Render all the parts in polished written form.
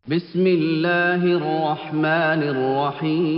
بسم اللہ الرحمن الرحیم۔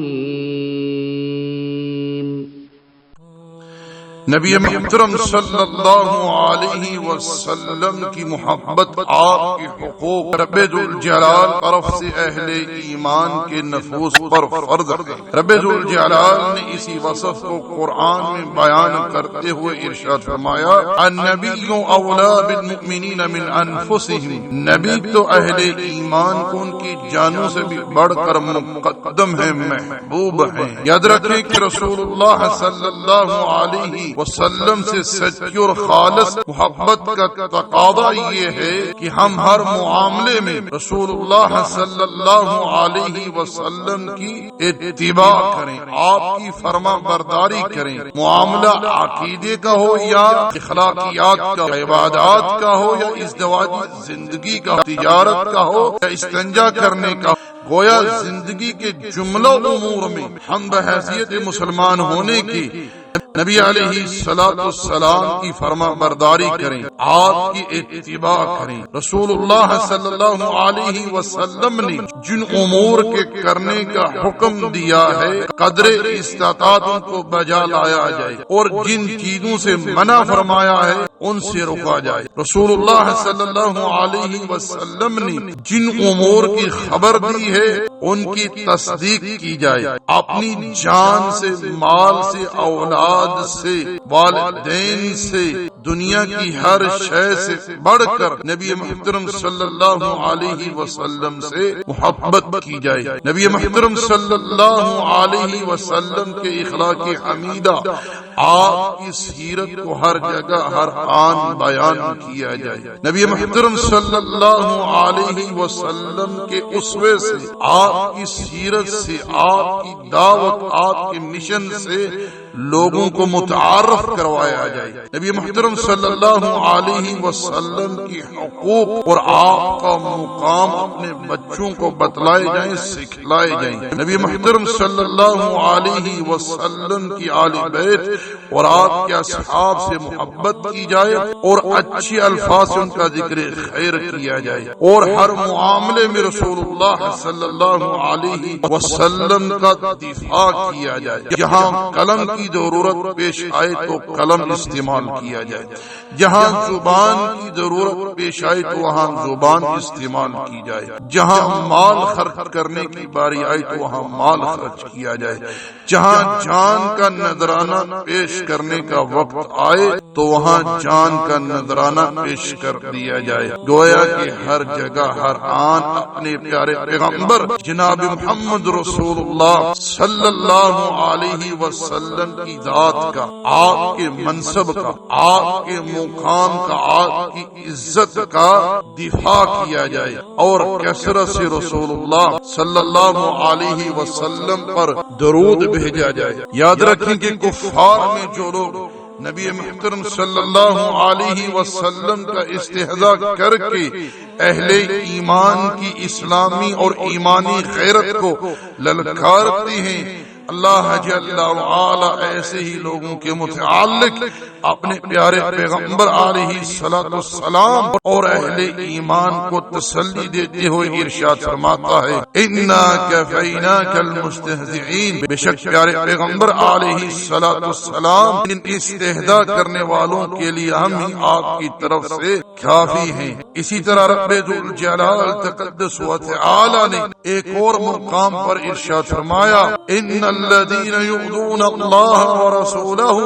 نبی محترم صلی اللہ علیہ وسلم کی محبت، آپ کے حقوق رب ذوالجلال طرف سے اہل ایمان کے نفوس پر فرض ہے۔ رب ذوالجلال نے اسی وصف کو قرآن میں بیان کرتے ہوئے ارشاد فرمایا، النبی اولا بالمؤمنین من انفسہم، نبی تو اہل ایمان کو ان کی جانوں سے بھی بڑھ کر مقدم ہے، محبوب ہیں۔ یاد رکھیں کہ رسول اللہ صلی اللہ علیہ وسلم سے سچی اور خالص محبت کا تقاضا یہ ہے کہ ہم ہر معاملے میں رسول اللہ صلی اللہ علیہ وسلم کی اتباع کریں، آپ کی فرما برداری کریں۔ معاملہ عقیدے کا ہو یا اخلاقیات کا، عبادات کا ہو یا ازدواجی زندگی کا، تجارت کا ہو یا استنجا کرنے کا، گویا زندگی کے جملہ امور میں ہم بحیثیت مسلمان ہونے کی نبی علیہ السلام کی فرما برداری کریں، آپ کی اتباع کریں۔ رسول اللہ صلی اللہ علیہ وسلم نے جن امور کے کرنے کا حکم دیا ہے قدر استطاعت ان کو بجا لایا جائے، اور جن چیزوں سے منع فرمایا ہے ان سے رکا جائے۔ رسول اللہ صلی اللہ علیہ وسلم نے جن امور کی خبر دی ہے ان کی تصدیق کی جائے۔ اپنی جان سے، مال سے، اولاد سے، والدین سے، دنیا کی ہر شے سے بڑھ کر نبی محترم صلی اللہ علیہ وسلم سے محبت کی جائے۔ نبی محترم صلی اللہ علیہ وسلم کے اخلاق حمیدہ، آپ کی سیرت کو ہر جگہ ہر آن بیان کیا جائے۔ نبی محترم صلی اللہ علیہ وسلم کے اسوے سے، آپ کی سیرت سے، آپ کی دعوت، آپ کے مشن سے لوگوں کو متعارف کروایا جائے۔ نبی محترم صلی اللہ علیہ وسلم کی حقوق اور آپ کا مقام اپنے بچوں کو بتلائے جائیں، سکھلائے جائیں۔ نبی محترم صلی اللہ علیہ وسلم کی آل بیت اور آپ کے اصحاب سے محبت کی جائے، اور اچھی الفاظ سے ان کا ذکر خیر کیا جائے، اور ہر معاملے میں رسول اللہ صلی اللہ علیہ وسلم کا دفاع کیا جائے۔ جہاں قلم کی ضرورت پیش آئے تو قلم استعمال کیا جائے، جہاں زبان کی ضرورت پیش آئے تو وہاں زبان استعمال کی جائے، جہاں مال خرچ کرنے کی باری آئے تو وہاں مال خرچ کیا جائے، جہاں جان کا نذرانہ پیش کرنے کا وقت آئے تو وہاں جان کا نذرانہ پیش کر دیا جائے۔ گویا کہ ہر جگہ ہر آن اپنے پیارے پیغمبر جناب محمد رسول اللہ صلی اللہ علیہ وسلم کی ذات کا، آپ کے منصب کا، آپ کے مقام کا، آپ کی عزت کا دفاع کیا جائے، اور کثرت سے رسول اللہ صلی اللہ علیہ وسلم پر درود بھیجا جائے۔ یاد رکھیں کہ کفار میں جو لوگ نبی محترم صلی اللہ علیہ وسلم کا استہزاء کر کے اہل ایمان کی اسلامی اور ایمانی غیرت کو للکارتے ہیں، اللہ جل وعلا ایسے ہی لوگوں کے متعلق اپنے پیارے پیغمبر علیہ السلام اور اہل ایمان کو تسلی دیتے ہوئے ارشاد فرماتا ہے، انا کفیناک المستہزئین، بے شک پیارے پیغمبر علیہ السلام ان استہزاء کرنے والوں کے لیے ہم ہی آپ کی طرف سے کافی ہیں۔ اسی طرح رب ذوالجلال تقدس و تعالی نے ایک اور مقام پر ارشاد فرمایا، ان الذين يؤذون الله ورسوله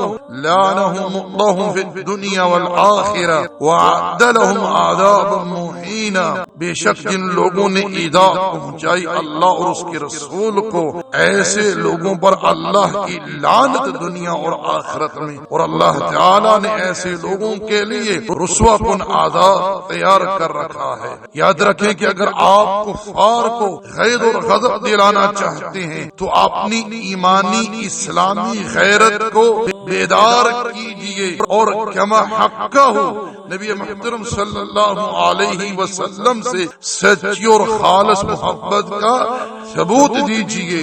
لعنهم الله في الدنيا والآخرة وأعد لهم عذابا مهينا، بے شک جن لوگوں نے ایذا پہنچائی اللہ اور اس کے رسول کو، ایسے لوگوں پر اللہ کی لعنت دنیا اور آخرت میں، اور اللہ تعالی نے ایسے لوگوں کے لیے رسوا کن عذاب تیار کر رکھا ہے۔ یاد رکھیں کہ اگر آپ کفار کو غیظ اور غضب دلانا چاہتے ہیں تو اپنی ایمانی اسلامی غیرت کو بیدار کیجئے، اور کما حقہ نبی محترم صلی اللہ علیہ وسلم سے سچی اور خالص محبت کا ثبوت دیجئے۔